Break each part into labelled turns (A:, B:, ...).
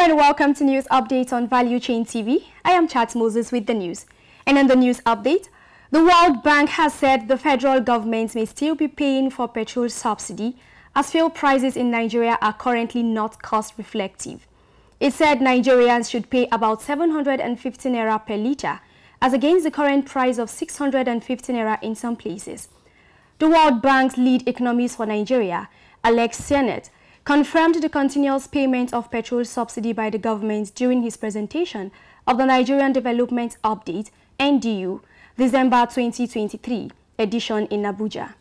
A: and welcome to News Update on Value Chain TV. I am Chat Moses with the news. And in the news update, the World Bank has said the federal government may still be paying for petrol subsidy as fuel prices in Nigeria are currently not cost reflective. It said Nigerians should pay about 750 naira per litre as against the current price of 650 naira in some places. The World Bank's lead economist for Nigeria, Alex Sennett, confirmed the continuous payment of petrol subsidy by the government during his presentation of the Nigerian Development Update, NDU, December 2023 edition in Abuja.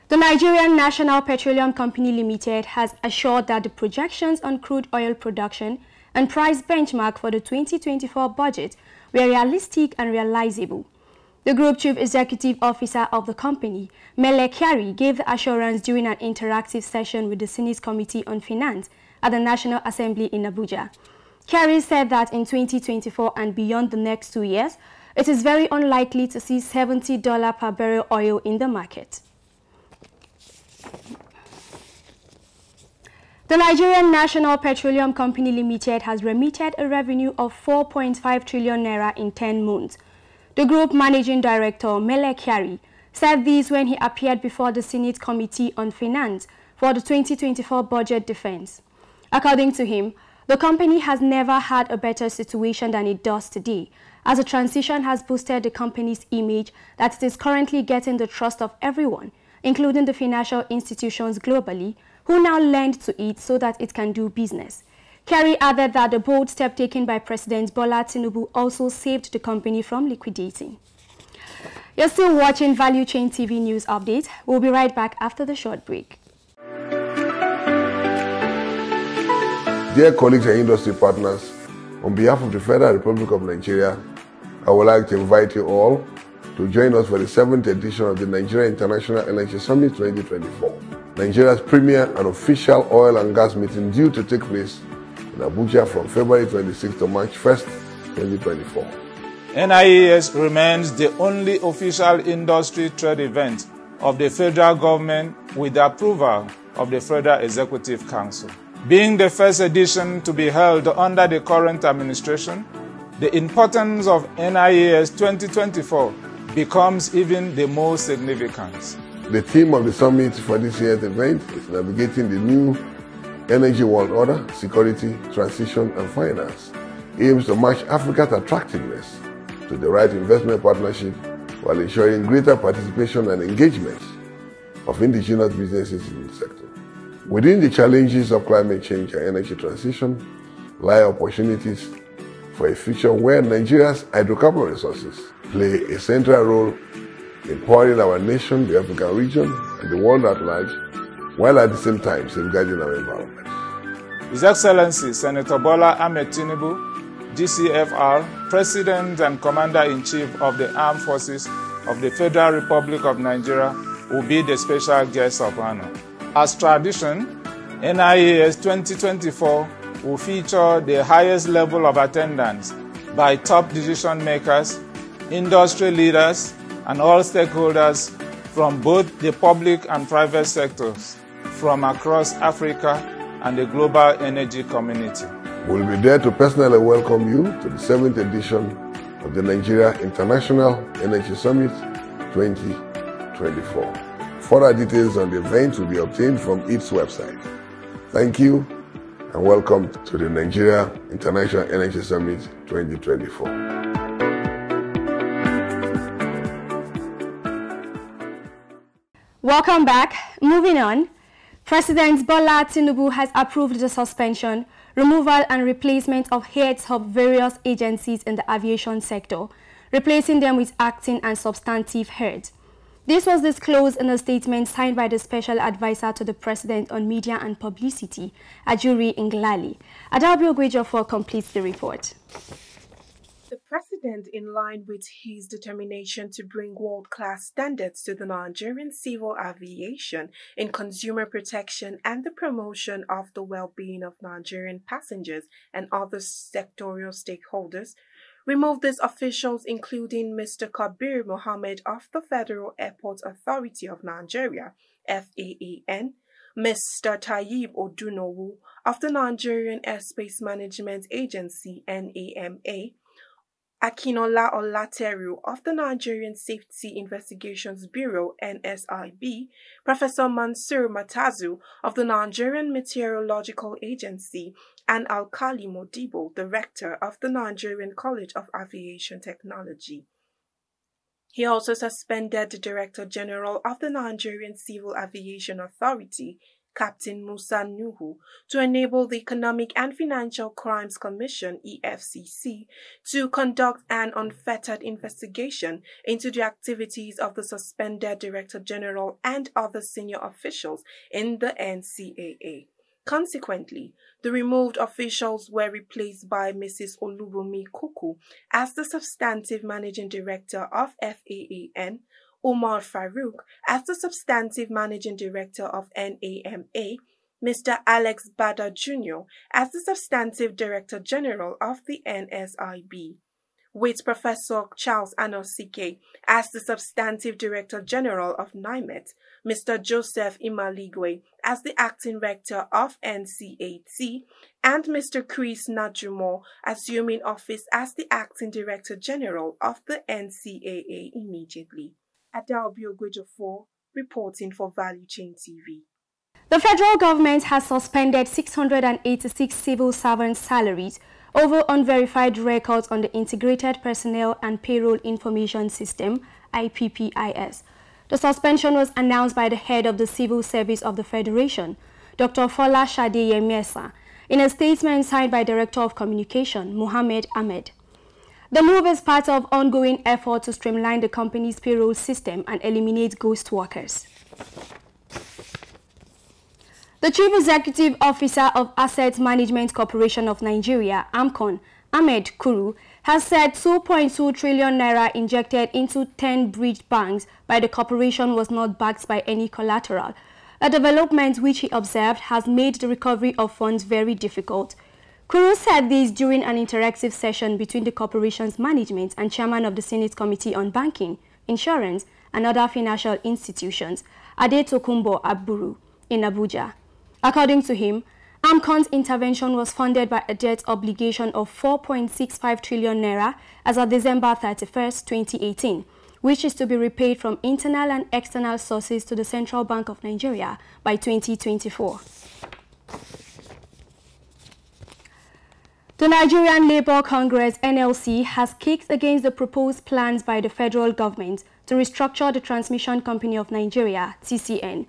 A: The Nigerian National Petroleum Company Limited has assured that the projections on crude oil production and price benchmark for the 2024 budget were realistic and realizable. The Group Chief Executive Officer of the company, Mele Kyari, gave the assurance during an interactive session with the Senate Committee on Finance at the National Assembly in Abuja. Kyari said that in 2024 and beyond the next 2 years, it is very unlikely to see $70 per barrel oil in the market. The Nigerian National Petroleum Company Limited has remitted a revenue of 4.5 trillion naira in 10 months. The group managing director, Mele Kyari, said this when he appeared before the Senate Committee on Finance for the 2024 budget defense. According to him, the company has never had a better situation than it does today, as the transition has boosted the company's image that it is currently getting the trust of everyone, including the financial institutions globally, who now lend to it so that it can do business. Kyari added that the bold step taken by President Bola Tinubu also saved the company from liquidating. You're still watching Value Chain TV News Update. We'll be right back after the short break.
B: Dear colleagues and industry partners, on behalf of the Federal Republic of Nigeria, I would like to invite you all to join us for the 7th edition of the Nigeria International Energy Summit 2024, Nigeria's premier and official oil and gas meeting due to take place in Abuja from February 26 to March 1st, 2024.
C: NIES remains the only official industry trade event of the federal government with the approval of the Federal Executive Council. Being the first edition to be held under the current administration, the importance of NIES 2024 becomes even the more significant.
B: The theme of the summit for this year's event is navigating the new energy world order, security, transition, and finance. It aims to match Africa's attractiveness to the right investment partnership while ensuring greater participation and engagement of indigenous businesses in the sector. Within the challenges of climate change and energy transition lie opportunities for a future where Nigeria's hydrocarbon resources play a central role in powering our nation, the African region, and the world at large, while at the same time safeguarding our environment.
C: His Excellency Senator Bola Ahmed Tinubu, GCFR, President and Commander-in-Chief of the Armed Forces of the Federal Republic of Nigeria, will be the special guest of honor. As tradition, NIES 2024 will feature the highest level of attendance by top decision makers, industry leaders, and all stakeholders from both the public and private sectors from across Africa and the global energy community.
B: We'll be there to personally welcome you to the 7th edition of the Nigeria International Energy Summit 2024. Further details on the event will be obtained from its website. Thank you and welcome to the Nigeria International Energy Summit 2024.
A: Welcome back. Moving on, President Bola Tinubu has approved the suspension, removal and replacement of heads of various agencies in the aviation sector, replacing them with acting and substantive heads. This was disclosed in a statement signed by the Special Advisor to the President on Media and Publicity, Ajuri Nglali. Adabio Gwejofor completes the report.
D: The President, in line with his determination to bring world-class standards to the Nigerian civil aviation in consumer protection and the promotion of the well-being of Nigerian passengers and other sectorial stakeholders, removed these officials, including Mr. Kabir Mohammed of the Federal Airport Authority of Nigeria, FAAN, Mr. Tayyib Odunowu of the Nigerian Airspace Management Agency (NAMA), Akinola Olateru of the Nigerian Safety Investigations Bureau (NSIB), Professor Mansur Matazu of the Nigerian Meteorological Agency, and Alkali Modibo, Director of the Nigerian College of Aviation Technology. He also suspended the Director General of the Nigerian Civil Aviation Authority, Captain Musa Nuhu, to enable the Economic and Financial Crimes Commission (EFCC) to conduct an unfettered investigation into the activities of the suspended Director General and other senior officials in the NCAA. Consequently, the removed officials were replaced by Mrs. Olubunmi Kuku as the substantive Managing Director of FAAN, Omar Farouk as the substantive Managing Director of NAMA, Mr. Alex Bada Jr. as the substantive Director General of the NSIB, with Professor Charles Anosike as the substantive Director General of NIMET, Mr. Joseph Imaligwe as the acting rector of NCAT, and Mr. Chris Najumo assuming office as the acting Director General of the NCAA immediately. Adalbio Gwejofor, reporting for Value Chain TV.
A: The federal government has suspended 686 civil servants' salaries over unverified records on the Integrated Personnel and Payroll Information System, IPPIS. The suspension was announced by the head of the Civil Service of the Federation, Dr. Fola Shade Yemesa, in a statement signed by Director of Communication, Mohammed Ahmed. The move is part of ongoing effort to streamline the company's payroll system and eliminate ghost workers. The Chief Executive Officer of Asset Management Corporation of Nigeria, AMCON, Ahmed Kuru, has said 2.2 trillion naira injected into 10 breached banks by the corporation was not backed by any collateral, a development which he observed has made the recovery of funds very difficult. Kuru said this during an interactive session between the corporation's management and chairman of the Senate Committee on Banking, Insurance, and other financial institutions, Adetokunbo Aburu, in Abuja. According to him, AMCON's intervention was funded by a debt obligation of 4.65 trillion naira as of December 31, 2018, which is to be repaid from internal and external sources to the Central Bank of Nigeria by 2024. The Nigerian Labour Congress (NLC) has kicked against the proposed plans by the federal government to restructure the Transmission Company of Nigeria (TCN).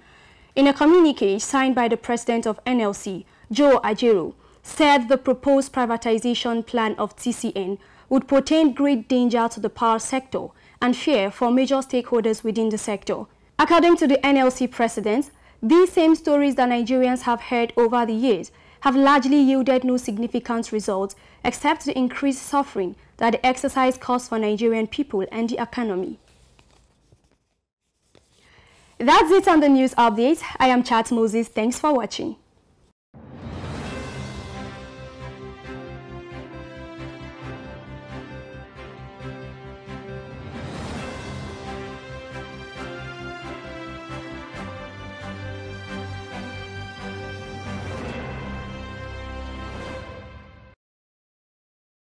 A: In a communique signed by the president of NLC, Joe Ajaero, said the proposed privatization plan of TCN would portend great danger to the power sector and fear for major stakeholders within the sector. According to the NLC president, these same stories that Nigerians have heard over the years have largely yielded no significant results except the increased suffering that the exercise caused for Nigerian people and the economy. That's it on the news update. I am Chat Moses. Thanks for watching.